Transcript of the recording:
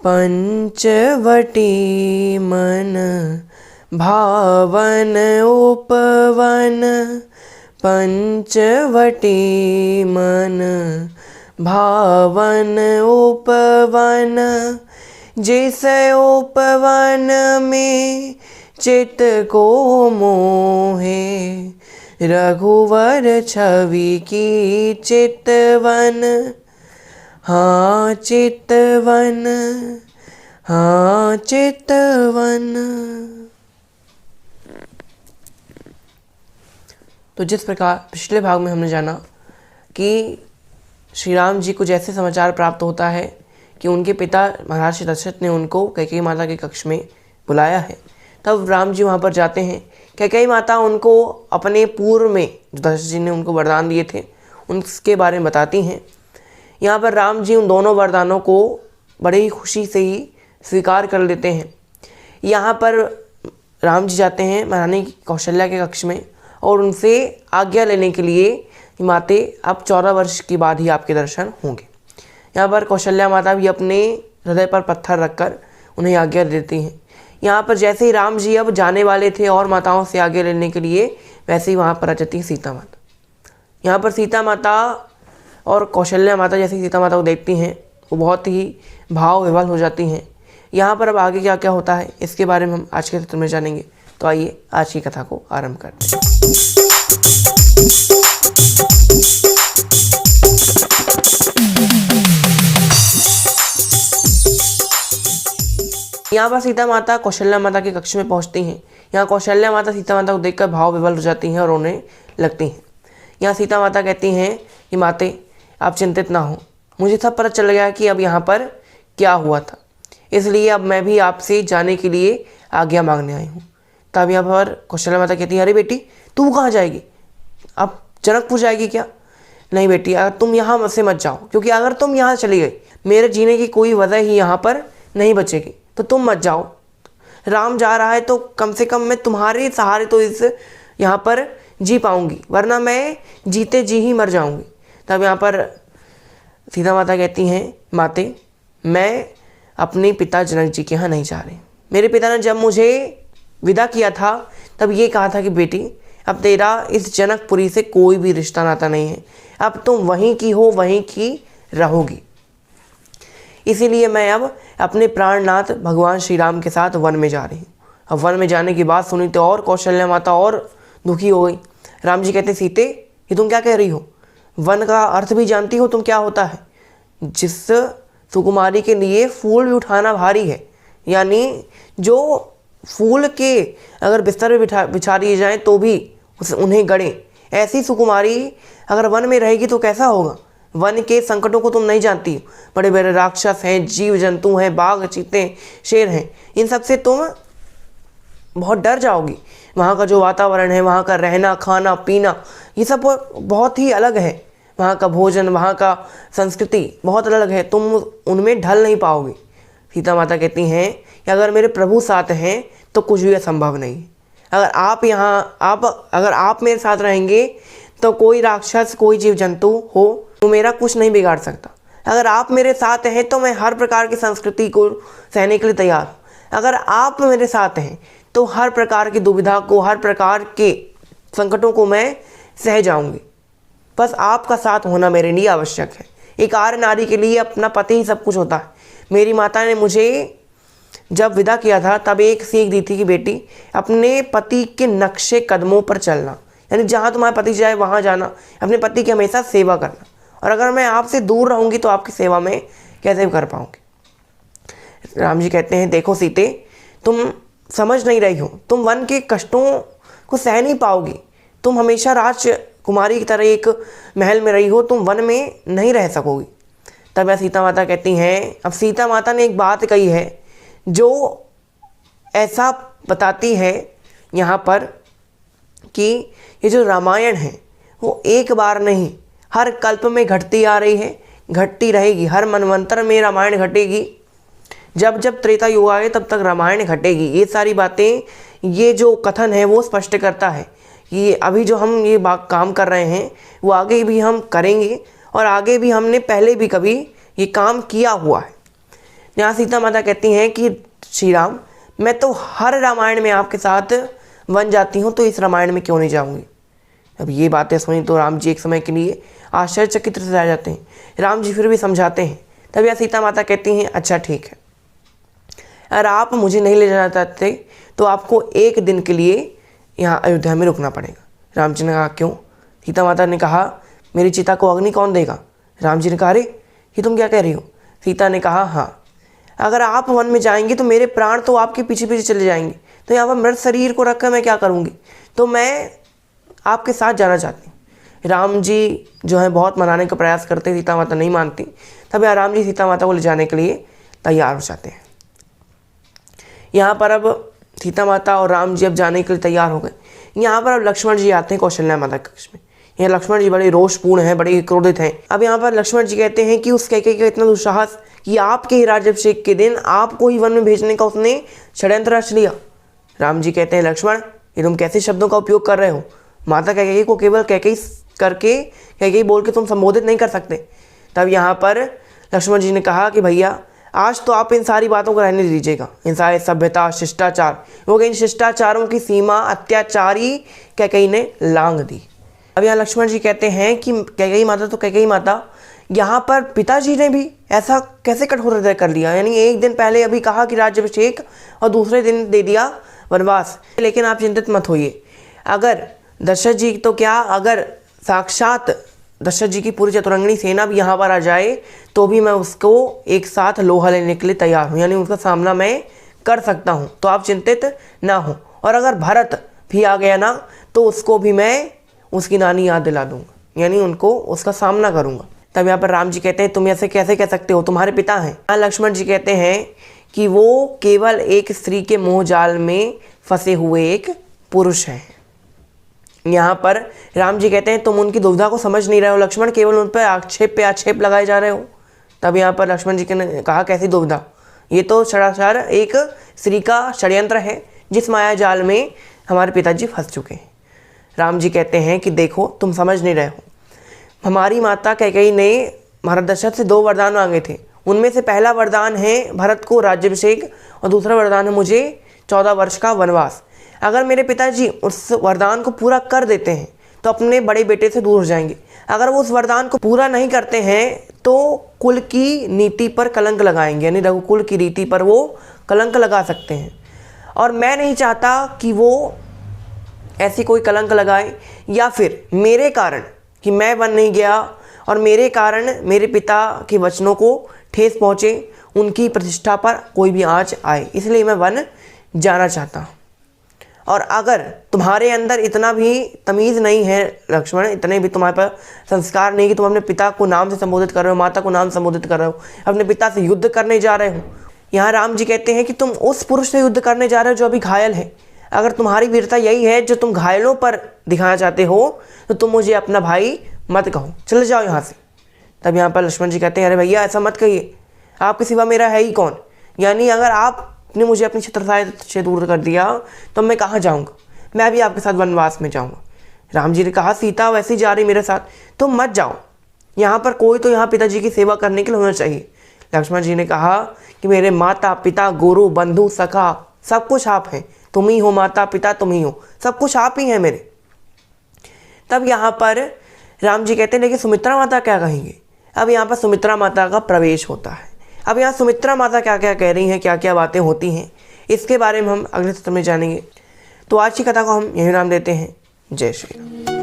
पंचवटी मन भावन उपवन, पंचवटी मन भावन उपवन। जिस उपवन में चित्त को मोहे, रघुवर छवि की चितवन। हाँ चितवन, हाँ चितवन। तो जिस प्रकार पिछले भाग में हमने जाना कि श्री राम जी को जैसे समाचार प्राप्त होता है कि उनके पिता महाराज दशरथ ने उनको कैकेयी माता के कक्ष में बुलाया है, तब राम जी वहाँ पर जाते हैं। कैकेयी माता उनको अपने पूर्व में जो दशरथ जी ने उनको वरदान दिए थे उनके बारे में बताती हैं। यहाँ पर राम जी उन दोनों वरदानों को बड़े ही खुशी से ही स्वीकार कर लेते हैं। यहाँ पर राम जी जाते हैं महारानी कौशल्या के कक्ष में और उनसे आज्ञा लेने के लिए, माते अब 14 वर्ष के बाद ही आपके दर्शन होंगे। यहाँ पर कौशल्या माता भी अपने हृदय पर पत्थर रखकर उन्हें आज्ञा देती हैं। यहाँ पर जैसे ही राम जी अब जाने वाले थे और माताओं से आज्ञा लेने के लिए, वैसे ही वहाँ पर आ जाती है सीता माता। यहाँ पर सीता माता और कौशल्या माता जैसे सीता माता को देखती हैं, वो बहुत ही भाव विवल हो जाती हैं। यहाँ पर अब आगे क्या क्या होता है इसके बारे में हम आज के सत्र में जानेंगे। तो आइए आज की कथा को आरंभ करते हैं। यहाँ पर सीता माता कौशल्या माता के कक्ष में पहुँचती हैं। यहाँ कौशल्या माता सीता माता को देखकर भाव विवल हो जाती हैं और रोने लगती हैं। यहाँ सीता माता कहती हैं कि माते आप चिंतित ना हो, मुझे सब पता चल गया कि अब यहाँ पर क्या हुआ था, इसलिए अब मैं भी आपसे जाने के लिए आज्ञा मांगने आई हूँ। तब यहाँ पर कौशल्या माता कहती है, अरे बेटी तू कहाँ जाएगी, अब जनकपुर जाएगी क्या? नहीं बेटी, अगर तुम यहाँ से मत जाओ, क्योंकि अगर तुम यहाँ चली गई मेरे जीने की कोई वजह ही यहाँ पर नहीं बचेगी, तो तुम मत जाओ। राम जा रहा है तो कम से कम मैं तुम्हारे सहारे तो इस यहाँ पर जी पाऊँगी, वरना मैं जीते जी ही मर जाऊँगी। तब यहाँ पर सीता माता कहती हैं, माते मैं अपने पिता जनक जी के यहाँ नहीं जा रही। मेरे पिता ने जब मुझे विदा किया था तब ये कहा था कि बेटी अब तेरा इस जनकपुरी से कोई भी रिश्ता नाता नहीं है, अब तुम वहीं की हो वहीं की रहोगी। इसीलिए मैं अब अपने प्राणनाथ भगवान श्री राम के साथ वन में जा रही हूँ। अब वन में जाने की बात सुनी तो और कौशल्या माता और दुखी हो गई। राम जी कहते, सीते ये तुम क्या कह रही हो? वन का अर्थ भी जानती हो तुम क्या होता है? जिस सुकुमारी के लिए फूल भी उठाना भारी है, यानी जो फूल के अगर बिस्तर पे बिछा दिए जाएँ तो भी उन्हें गड़ें, ऐसी सुकुमारी अगर वन में रहेगी तो कैसा होगा? वन के संकटों को तुम नहीं जानती हो। बड़े बड़े राक्षस हैं, जीव जंतु हैं, बाघ चीते शेर हैं, इन सब से तुम बहुत डर जाओगी। वहाँ का जो वातावरण है, वहाँ का रहना खाना पीना, ये सब बहुत ही अलग है। वहाँ का भोजन, वहाँ का संस्कृति बहुत अलग है, तुम उनमें ढल नहीं पाओगी। सीता माता कहती हैं कि अगर मेरे प्रभु साथ हैं तो कुछ भी असंभव नहीं। अगर आप मेरे साथ रहेंगे तो कोई राक्षस कोई जीव जंतु हो तो मेरा कुछ नहीं बिगाड़ सकता। अगर आप मेरे साथ हैं तो मैं हर प्रकार की संस्कृति को सहने के लिए तैयार हूँ। अगर आप मेरे साथ हैं तो हर प्रकार की दुविधा को, हर प्रकार के संकटों को मैं सह जाऊंगी। बस आपका साथ होना मेरे लिए आवश्यक है। एक आर्य नारी के लिए अपना पति ही सब कुछ होता है। मेरी माता ने मुझे जब विदा किया था तब एक सीख दी थी कि बेटी अपने पति के नक्शे कदमों पर चलना, यानी जहाँ तुम्हारा पति जाए वहाँ जाना, अपने पति की हमेशा सेवा करना। और अगर मैं आपसे दूर रहूँगी तो आपकी सेवा में कैसे कर पाऊँगी? राम जी कहते हैं, देखो सीते तुम समझ नहीं रही हो, तुम वन के कष्टों को सह नहीं पाओगी। तुम हमेशा राजकुमारी की तरह एक महल में रही हो, तुम वन में नहीं रह सकोगी। तब वह सीता माता कहती हैं, अब सीता माता ने एक बात कही है जो ऐसा बताती है यहाँ पर कि ये जो रामायण है वो एक बार नहीं हर कल्प में घटती आ रही है, घटती रहेगी। हर मनवंतर में रामायण घटेगी। जब जब त्रेता युग आए तब तक रामायण घटेगी। ये सारी बातें, ये जो कथन है वो स्पष्ट करता है कि अभी जो हम ये काम कर रहे हैं वो आगे भी हम करेंगे और आगे भी हमने पहले भी कभी ये काम किया हुआ है। यहाँ सीता माता कहती हैं कि श्री राम, मैं तो हर रामायण में आपके साथ वन जाती हूँ, तो इस रामायण में क्यों नहीं जाऊँगी। अब ये बातें सुनी तो राम जी एक समय के लिए आश्चर्यचकित से रह जाते हैं। राम जी फिर भी समझाते हैं। तब यह सीता माता कहती हैं, अच्छा ठीक है, अगर आप मुझे नहीं ले जाना चाहते तो आपको एक दिन के लिए यहाँ अयोध्या में रुकना पड़ेगा। राम जी ने कहा, क्यों। सीता माता ने कहा, मेरी चिता को अग्नि कौन देगा। राम जी ने कहा, अरे ये तुम क्या कह रही हो। सीता ने कहा, हाँ, अगर आप वन में जाएंगे तो मेरे प्राण तो आपके पीछे पीछे चले जाएंगे, तो यहाँ पर मृत शरीर को रखकर मैं क्या करूँगी, तो मैं आपके साथ जाना चाहती हूँ। राम जी जो है बहुत मनाने का प्रयास करते, सीता माता नहीं मानती। तब यहाँ राम जी सीता माता को ले जाने के लिए तैयार हो जाते हैं। यहाँ पर अब सीता माता और राम जी अब जाने के लिए तैयार हो गए। यहाँ पर अब लक्ष्मण जी आते हैं कौशल्या माता के कक्ष में। यह लक्ष्मण जी बड़े रोषपूर्ण हैं, बड़े क्रोधित हैं। अब यहाँ पर लक्ष्मण जी कहते हैं कि उस कैकेयी का इतना दुस्साहस कि आपके ही राज्याभिषेक के दिन आपको ही वन में भेजने का उसने षड्यंत्र रच लिया। राम जी कहते हैं, लक्ष्मण, ये तुम कैसे शब्दों का उपयोग कर रहे हो। माता कैकेयी को केवल कैकेयी करके, कैकेयी बोल के तुम संबोधित नहीं कर सकते। तब यहाँ पर लक्ष्मण जी ने कहा कि भैया, आज तो आप इन सारी बातों को रहने दीजिएगा। इन सारे सभ्यता, शिष्टाचार, वो इन शिष्टाचारों की सीमा अत्याचारी कैकेयी ने लांघ दी। अब यहाँ लक्ष्मण जी कहते हैं कि कैकेयी माता तो कैकेयी माता, यहाँ पर पिताजी ने भी ऐसा कैसे कठोर हृदय कर लिया। यानी एक दिन पहले अभी कहा कि राज्याभिषेक और दूसरे दिन दे दिया वनवास। लेकिन आप चिंतित मत होइए, अगर दशरथ जी तो क्या, अगर साक्षात दशरथ जी की पूरी चतुरंगिणी सेना भी यहाँ पर आ जाए तो भी मैं उसको एक साथ लोहा लेने के लिए तैयार हूँ, यानी उसका सामना मैं कर सकता हूँ, तो आप चिंतित ना हो। और अगर भरत भी आ गया ना तो उसको भी मैं उसकी नानी याद दिला दूंगा, यानी उनको उसका सामना करूंगा। तब यहाँ पर राम जी कहते हैं, तुम ऐसे कैसे कह सकते हो, तुम्हारे पिता हैं। यहाँ लक्ष्मण जी कहते हैं कि वो केवल एक स्त्री के मोह जाल में फंसे हुए एक पुरुष हैं। यहाँ पर राम जी कहते हैं, तुम उनकी दुविधा को समझ नहीं रहे हो लक्ष्मण, केवल उन पर आक्षेप पे आक्षेप लगाए जा रहे हो। तब यहाँ पर लक्ष्मण जी ने कहा, कैसी दुविधा, ये तो सरासर एक स्त्री का षड्यंत्र है जिस माया जाल में हमारे पिताजी फंस चुके हैं। राम जी कहते हैं कि देखो, तुम समझ नहीं रहे हो, हमारी माता कैकेयी ने महाराज दशरथ से 2 वरदान मांगे थे। उनमें से पहला वरदान है भरत को राज्याभिषेक और दूसरा वरदान है मुझे 14 वर्ष का वनवास। अगर मेरे पिताजी उस वरदान को पूरा कर देते हैं तो अपने बड़े बेटे से दूर हो जाएंगे। अगर वो उस वरदान को पूरा नहीं करते हैं तो कुल की नीति पर कलंक लगाएंगे, यानी रघुकुल की रीति पर वो कलंक लगा सकते हैं। और मैं नहीं चाहता कि वो ऐसी कोई कलंक लगाए, या फिर मेरे कारण कि मैं वन नहीं गया और मेरे कारण मेरे पिता के वचनों को ठेस पहुँचे, उनकी प्रतिष्ठा पर कोई भी आँच आए, इसलिए मैं वन जाना चाहता हूँ। और अगर तुम्हारे अंदर इतना भी तमीज़ नहीं है लक्ष्मण, इतने भी तुम्हारे पर संस्कार नहीं कि तुम अपने पिता को नाम से संबोधित कर रहे हो, माता को नाम संबोधित कर रहे हो, अपने पिता से युद्ध करने जा रहे हो। यहाँ राम जी कहते हैं कि तुम उस पुरुष से युद्ध करने जा रहे हो जो अभी घायल है। अगर तुम्हारी वीरता यही है जो तुम घायलों पर दिखाना चाहते हो तो तुम मुझे अपना भाई मत कहो, चले जाओ यहाँ से। तब यहाँ पर लक्ष्मण जी कहते हैं, अरे भैया ऐसा मत कहिए, आपके सिवा मेरा है ही कौन। यानी अगर आपने मुझे अपनी छत्रछाया से दूर कर दिया तो मैं कहाँ जाऊँगा, मैं भी आपके साथ वनवास में जाऊँगा। राम जी ने कहा, सीता वैसे ही जा रही मेरे साथ, तुम मत जाओ, यहाँ पर कोई तो यहाँ पिताजी की सेवा करने के लिए होना चाहिए। लक्ष्मण जी ने कहा कि मेरे माता पिता गुरु बंधु सखा सब कुछ आप हैं, तुम ही हो माता पिता, तुम ही हो, सब कुछ आप ही हैं मेरे। तब यहाँ पर राम जी कहते हैं, लेकिन सुमित्रा माता क्या कहेंगे। अब यहाँ पर सुमित्रा माता का प्रवेश होता है। अब यहाँ सुमित्रा माता क्या क्या कह रही हैं, क्या क्या बातें होती हैं, इसके बारे में हम अगले सत्र में जानेंगे। तो आज की कथा को हम यही नाम देते हैं। जय श्री राम।